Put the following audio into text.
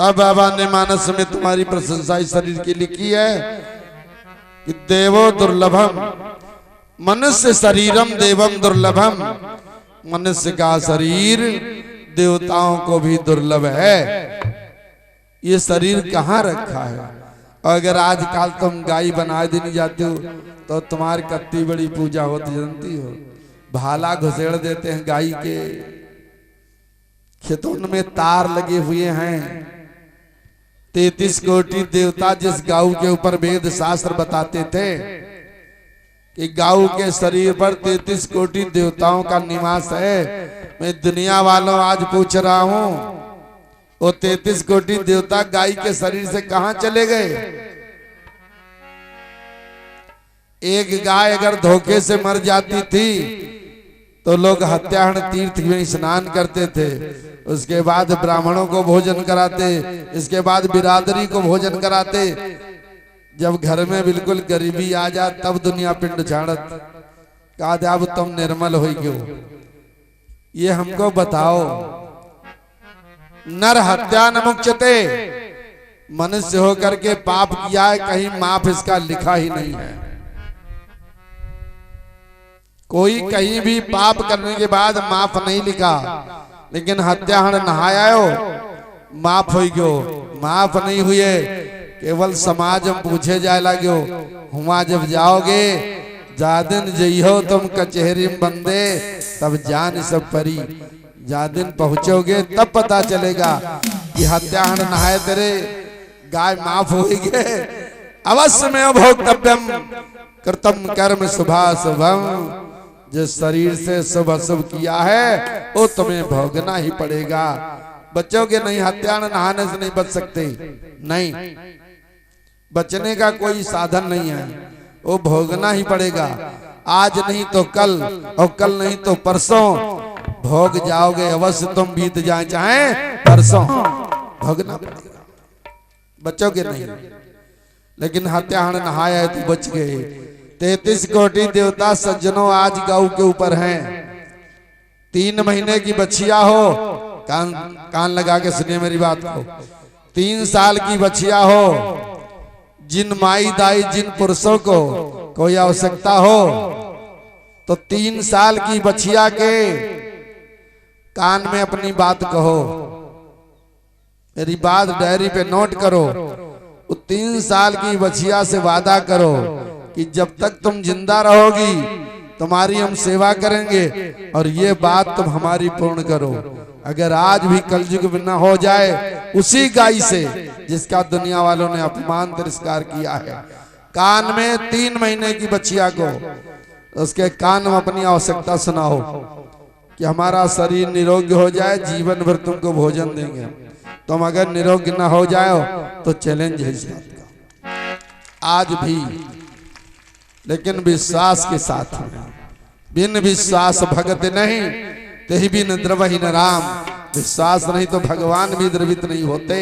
तब बाबा ने मानस में तुम्हारी प्रशंसा इस शरीर की लिखी है कि देवो दुर्लभम, मनुष्य शरीरम देवम दुर्लभम, मनुष्य का शरीर देवताओं को भी दुर्लभ है। ये शरीर कहाँ रखा है? अगर आजकल तुम गाय बना देनी जाते हो तो तुम्हारी कितनी बड़ी पूजा होती जानती हो। भाला घुसेड़ देते हैं गाय के, खेतों में तार लगे हुए हैं। 33 कोटि देवता जिस गाऊ के ऊपर वेद शास्त्र बताते थे कि गाऊ के शरीर पर 33 कोटि देवताओं का निवास है, मैं दुनिया वालों आज पूछ रहा हूं वो 33 कोटि देवता गाय के शरीर से कहां चले गए? एक गाय अगर धोखे से मर जाती थी तो लोग हत्याहरण तीर्थ में स्नान करते थे, उसके बाद ब्राह्मणों को भोजन कराते, इसके बाद बिरादरी को भोजन कराते। जब घर में बिल्कुल गरीबी आ जा तब दुनिया पिंड झाड़त, कहा अब तुम निर्मल हो क्यों? ये हमको बताओ। नर हत्या न मुच्यते, मनुष्य होकर के पाप किया है, कहीं माफ इसका लिखा ही नहीं है। कोई कहीं भी पाप करने के बाद माफ नहीं लिखा, लेकिन हत्याहरण नहाया हो माफ हो गयो, माफ नहीं हुए केवल समाज में पूछे जाए लगो। हुआ जब जाओगे जा दिन जइहो तुम कचहरी में बंदे, तब जान सब परी। जा दिन पहुंचोगे तब पता चलेगा कि हत्याहरण नहाए तेरे गाय माफ हो गए। अवश्य में भोक्तव्यम कृतम कर्म शुभा शुभम, जिस शरीर से शुभ अशुभ किया है वो तुम्हें भोगना ही पड़ेगा। बचोगे नहीं, हत्याहरण नहाने से नहीं बच सकते, नहीं, बचने का कोई साधन नहीं है, वो भोगना ही पड़ेगा। आज नहीं तो कल और कल नहीं तो परसों भोग जाओगे। अवश्य तुम बीत जाए चाहे परसों, भोगना पड़ेगा, बचोगे नहीं। लेकिन हत्याहरण नहाया है तो बच गए। 33 कोटि देवता सज्जनों आज गौ के ऊपर हैं। 3 महीने की बच्चिया हो, कान लगा के सुनिए मेरी बात को। 3 साल की बच्चिया हो, जिन माई दाई जिन पुरुषों को कोई आवश्यकता हो तो 3 साल की बच्चिया के कान में अपनी बात कहो। मेरी बात डायरी पे नोट करो। 3 साल की बच्चिया से वादा करो कि जब तक तुम जिंदा रहोगी तुम्हारी हम सेवा करेंगे और ये बात तुम हमारी पूर्ण करो। अगर आज भी कलयुग में न हो जाए उसी गाय से जिसका दुनिया वालों ने अपमान तिरस्कार किया है, कान में 3 महीने की बच्चिया को उसके कान में अपनी आवश्यकता सुनाओ कि हमारा शरीर निरोगी हो जाए, जीवन भर तुमको भोजन देंगे। तुम अगर निरोगी न हो जाओ तो चैलेंज है इस बात का आज भी, लेकिन विश्वास के साथ। बिन विश्वास भगत नहीं, तेहि बिन द्रवहीन राम। विश्वास नहीं तो भगवान भी द्रवित नहीं होते।